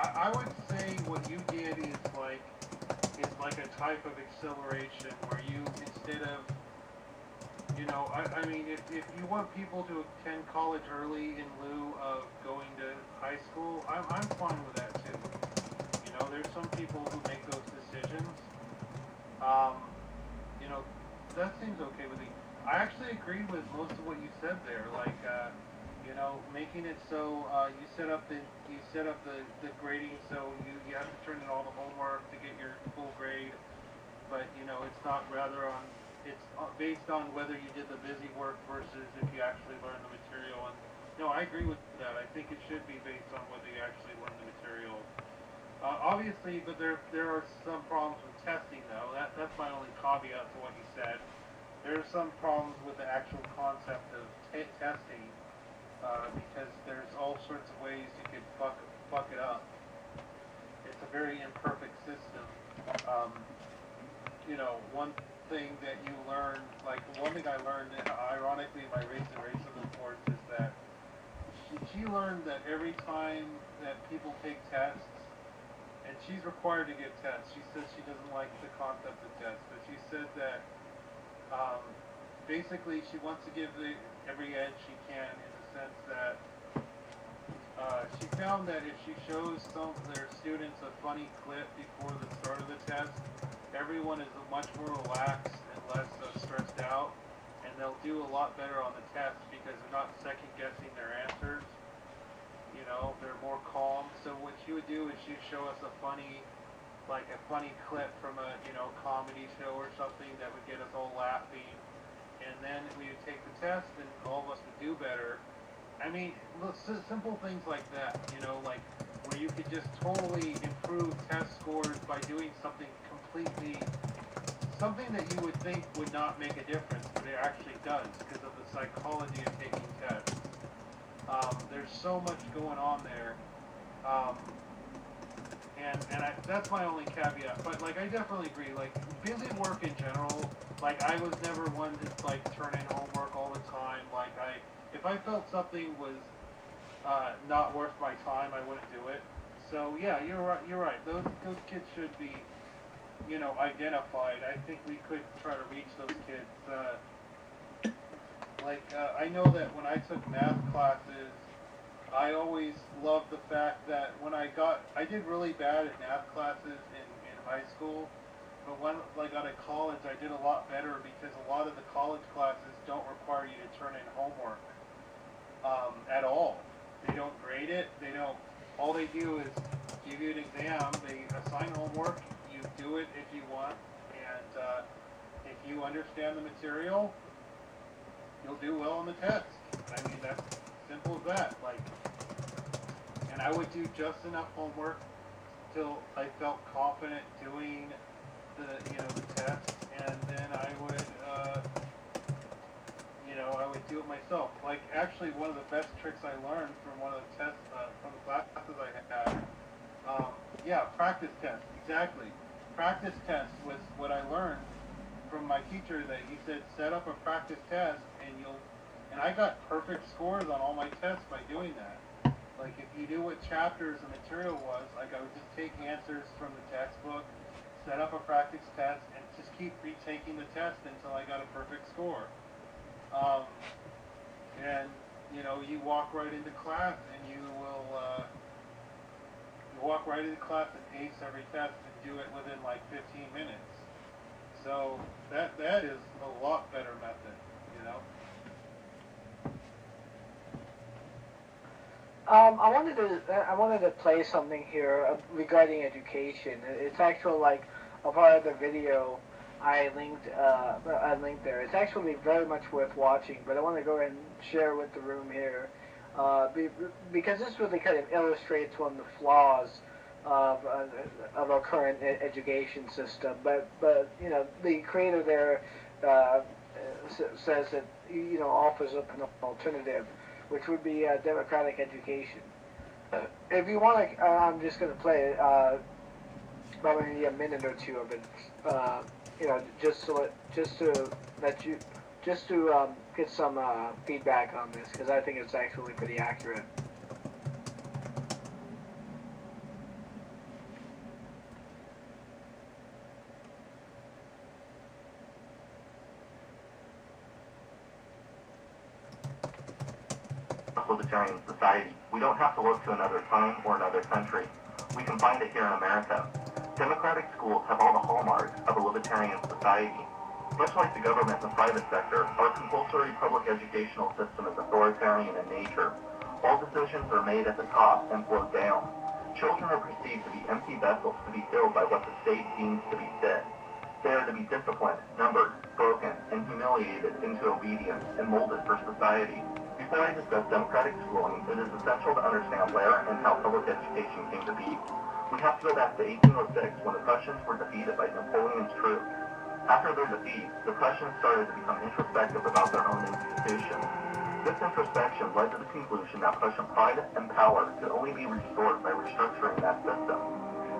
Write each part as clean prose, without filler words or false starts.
I would say what you did is like a type of acceleration where you, instead of, you know, I mean, if you want people to attend college early in lieu of going to high school, I'm fine with that too. You know, there's some people who make those decisions. You know, that seems okay with me. I actually agree with most of what you said there. Like, you know, making it so you set up the grading so you have to turn in all the homework to get your full grade, but you know it's not rather on it's based on whether you did the busy work versus if you actually learned the material. And no, I agree with that. I think it should be based on whether you actually learned the material. Obviously, but there are some problems with testing though. That's my only caveat to what you said. There are some problems with the actual concept of testing. Because there's all sorts of ways you could fuck it up. It's a very imperfect system. You know, one thing that you learn, like one thing I learned, ironically, in my race and racism course, is that she learned that every time that people take tests, and she's required to give tests. She says she doesn't like the concept of tests, but she said that basically she wants to give every edge she can, in the sense that she found that if she shows some of their students a funny clip before the start of the test, everyone is much more relaxed and less stressed out, and they'll do a lot better on the test because they're not second-guessing their answers. You know, they're more calm. So what she would do is she'd show us a funny clip from a, you know, comedy show or something that would get us all laughing, and then we would take the test and all of us would do better. I mean, look, simple things like that, you know, like where you could just totally improve test scores by doing something that you would think would not make a difference, but it actually does because of the psychology of taking tests. There's so much going on there, and that's my only caveat. But like, I definitely agree. Like, busy work in general. Like, I was never one to like turn in homework all the time. Like, if I felt something was not worth my time, I wouldn't do it. So yeah, you're right. You're right. Those kids should be, you know, identified. I think we could try to reach those kids. I know that when I took math classes, I always loved the fact that when I did really bad at math classes in high school, but when I got to college, I did a lot better because a lot of the college classes don't require you to turn in homework at all. They don't grade it. They don't. All they do is give you an exam. They assign homework. You do it if you want, and if you understand the material, you'll do well on the test. I mean, that's simple as that. Like, and I would do just enough homework till I felt confident doing the test, and then I would, I would do it myself. Like, actually, one of the best tricks I learned from one of the tests, from the classes I had, practice test, exactly. Practice test was what I learned from my teacher, that he said, set up a practice test, and I got perfect scores on all my tests by doing that. Like, if you knew what chapters the material was, like, I would just take answers from the textbook, set up a practice test, and just keep retaking the test until I got a perfect score. And, you know, you walk right into class, and you walk right into class and ace every test and do it within, like, 15 minutes. So, that is a lot better method, you know? I wanted to play something here regarding education. It's actually like a part of the video I linked there. It's actually very much worth watching, but I want to go ahead and share with the room here because this really kind of illustrates one of the flaws of our current education system. But you know, the creator there says that, you know, offers up an alternative, which would be democratic education. If you want to, I'm just going to play it, probably a minute or two of it, you know, just to get some feedback on this, because I think it's actually pretty accurate. libertarian society. We don't have to look to another time or another country. We can find it here in America. Democratic schools have all the hallmarks of a libertarian society. Much like the government and the private sector, our compulsory public educational system is authoritarian in nature. All decisions are made at the top and flow down. Children are perceived to be empty vessels to be filled by what the state deems to be fit. They are to be disciplined, numbered, broken, and humiliated into obedience and molded for society. Before I discuss democratic schooling, it is essential to understand where and how public education came to be. We have to go back to 1806 when the Prussians were defeated by Napoleon's troops. After their defeat, the Prussians started to become introspective about their own institutions. This introspection led to the conclusion that Prussian pride and power could only be restored by restructuring that system.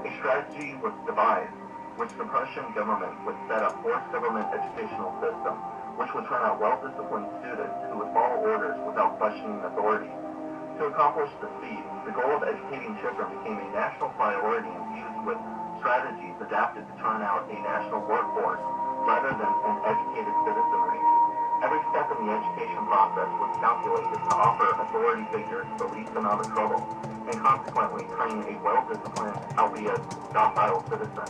A strategy was devised, which the Prussian government would set up forced government educational system, which would turn out well-disciplined students who would follow orders without questioning authority. To accomplish this feat, the goal of educating children became a national priority infused with strategies adapted to turn out a national workforce rather than an educated citizenry. Every step in the education process was calculated to offer authority figures the least amount of trouble, and consequently train a well-disciplined, albeit docile citizen.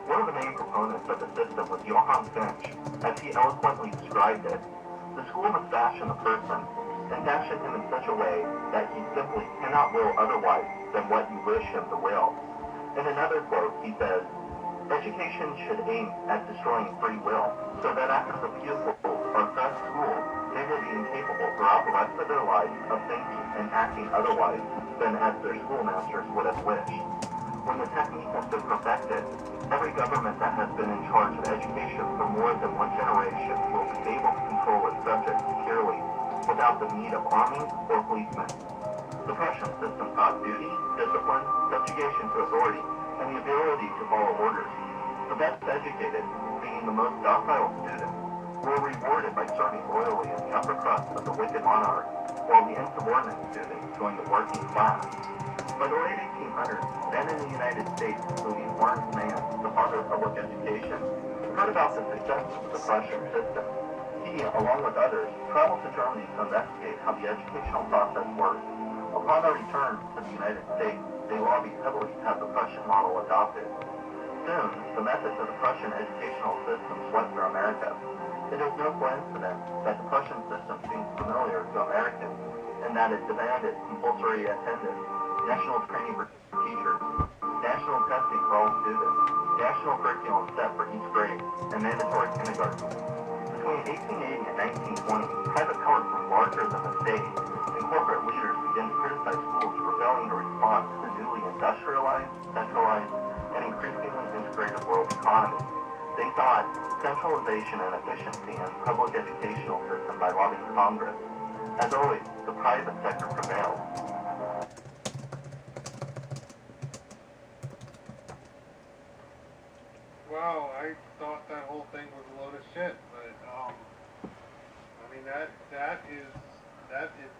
One of the main proponents of the system was Johann Finch. As he eloquently described it, the school must fashion a person, and fashion him in such a way that he simply cannot will otherwise than what you wish him to will. In another quote, he says, "Education should aim at destroying free will, so that after the pupils are left school, they will be incapable throughout the rest of their lives of thinking and acting otherwise than as their schoolmasters would have wished. When the technique has been perfected, every government that has been in charge of education for more than one generation will be able to control its subjects securely without the need of armies or policemen." The Prussian system taught duty, discipline, subjugation to authority, and the ability to follow orders. The best educated, being the most docile students, were rewarded by serving loyally in the upper crust of the wicked monarch, while the insubordinate students joined the working class. By the late 1800s, men in the United States, including Lawrence Mann, the father of public education, heard about the successes of the Prussian system. He, along with others, traveled to Germany to investigate how the educational process worked. Upon their return to the United States, they lobbied heavily to have the Prussian model adopted. Soon, the methods of the Prussian educational system swept through America. It is no coincidence that the Prussian system seems familiar to Americans, and that it demanded compulsory attendance, national training for teachers, national testing for all students, national curriculum set for each grade, and mandatory kindergarten. Between 1880 and 1920, private power grew larger than the state, and corporate leaders began to criticize schools for failing to respond to the newly industrialized, centralized, and increasingly integrated world economy. They sought centralization and efficiency in the public educational system by lobbying Congress. As always, the private sector prevailed. Wow, I thought that whole thing was a load of shit, but I mean that is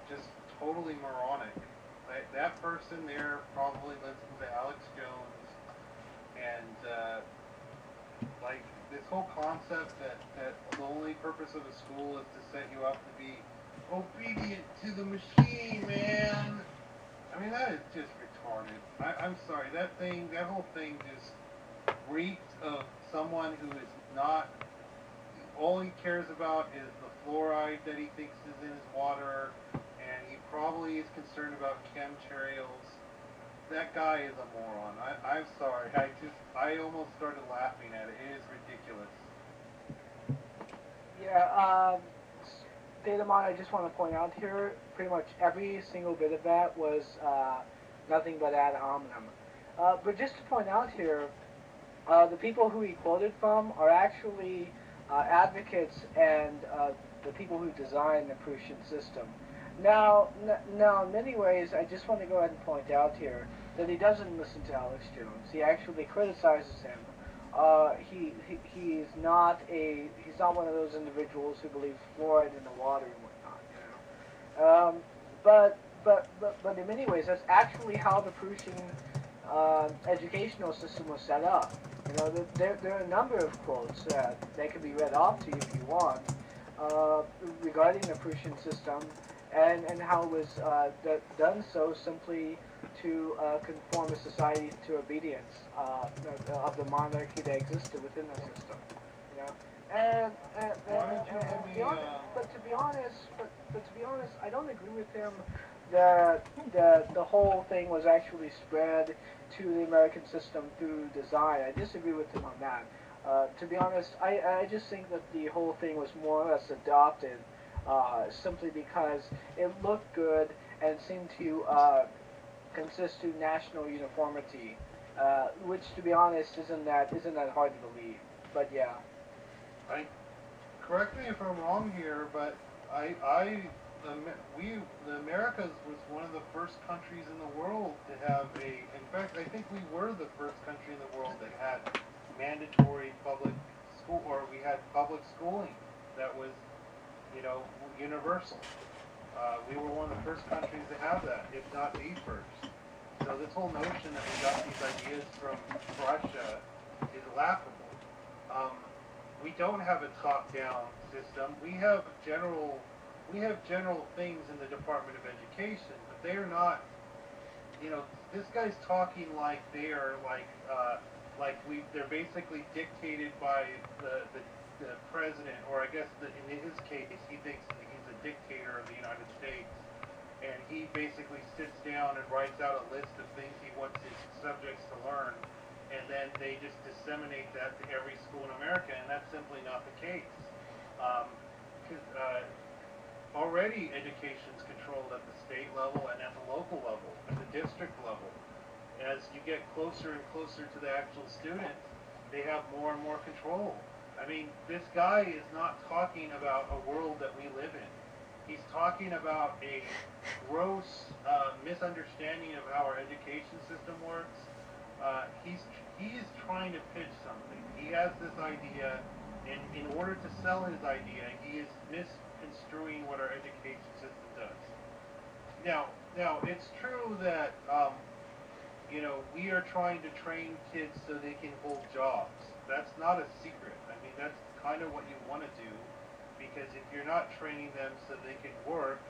just totally moronic. That person there probably listens to Alex Jones, and like this whole concept that the only purpose of a school is to set you up to be obedient to the machine, man. I mean, that is just retarded. I'm sorry, that whole thing just reeked of someone who is not, all he cares about is the fluoride that he thinks is in his water, and he probably is concerned about chemtrails. That guy is a moron. I'm sorry. I almost started laughing at it. It is ridiculous. Yeah, Daedamot, I just want to point out here, pretty much every single bit of that was nothing but ad hominem. But just to point out here, the people who he quoted from are actually advocates and the people who designed the Prussian system. Now, in many ways, I just want to go ahead and point out here that he doesn't listen to Alex Jones. He actually criticizes him. He's not one of those individuals who believes fluoride in the water and whatnot. But in many ways, that's actually how the Prussian educational system was set up. You know, there are a number of quotes that can be read off to you if you want regarding the Prussian system, and how it was done so simply to conform a society to obedience of the monarchy that existed within the system. You know, but to be honest, I don't agree with him that the whole thing was actually spread to the American system through design. I disagree with him on that. To be honest, I just think that the whole thing was more or less adopted simply because it looked good and seemed to consist to national uniformity, which, to be honest, isn't that hard to believe. But yeah. Correct me if I'm wrong here, but the Americas was one of the first countries in the world to have in fact, I think we were the first country in the world that had mandatory public school, or we had public schooling that was, universal. We were one of the first countries to have that, if not the first. So this whole notion that we got these ideas from Russia is laughable. We don't have a top-down system. We have general things in the Department of Education, but they are not. This guy's talking like they are they're basically dictated by the president, or I guess in his case, he thinks that he's a dictator of the United States, and he basically sits down and writes out a list of things he wants his subjects to learn, and then they just disseminate that to every school in America, and that's simply not the case. Already education is controlled at the state level and at the local level, at the district level. As you get closer and closer to the actual student, they have more and more control. I mean, this guy is not talking about a world that we live in. He's talking about a gross misunderstanding of how our education system works. He is trying to pitch something. He has this idea, and in order to sell his idea, he is misconstruing what our education system does. Now it's true that we are trying to train kids so they can hold jobs. That's not a secret. I mean, that's kind of what you want to do, because if you're not training them so they can work,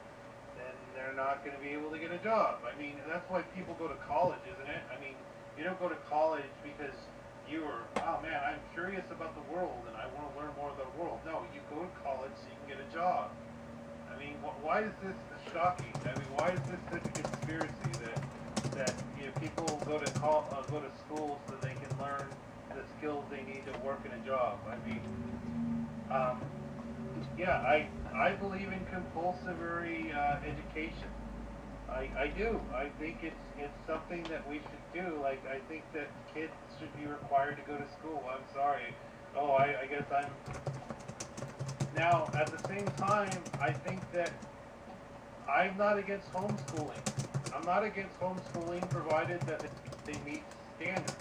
then they're not going to be able to get a job. I mean, that's why people go to college, isn't it? I mean, you don't go to college because oh man, I'm curious about the world and I want to learn more of the world. No, you go to college so you can get a job. I mean, why is this shocking? I mean, why is this such a conspiracy that people go to school so they can learn the skills they need to work in a job? I mean, I believe in compulsory education. I do. I think it's something that we should do. Like, I think that kids should be required to go to school. I'm sorry. Oh, I guess I'm... Now, at the same time, I think that I'm not against homeschooling. I'm not against homeschooling provided that they meet standards.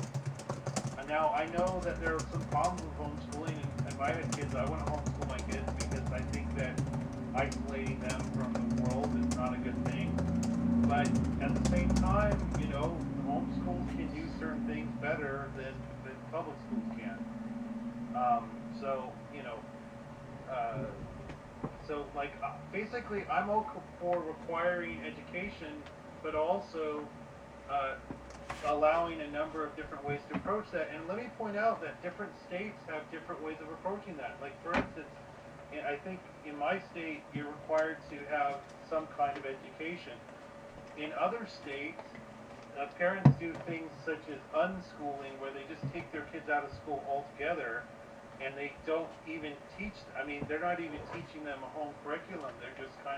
And now, I know that there are some problems with homeschooling, and if I had kids, I want to homeschool my kids because I think that isolating them from the world is not a good thing. But at the same time, homeschools can do certain things better than public schools can. Basically, I'm okay for requiring education, but also allowing a number of different ways to approach that. And let me point out that different states have different ways of approaching that. Like, for instance, I think in my state, you're required to have some kind of education. In other states, parents do things such as unschooling, where they just take their kids out of school altogether, and they don't even teach. I mean, they're not even teaching them a home curriculum. They're just kind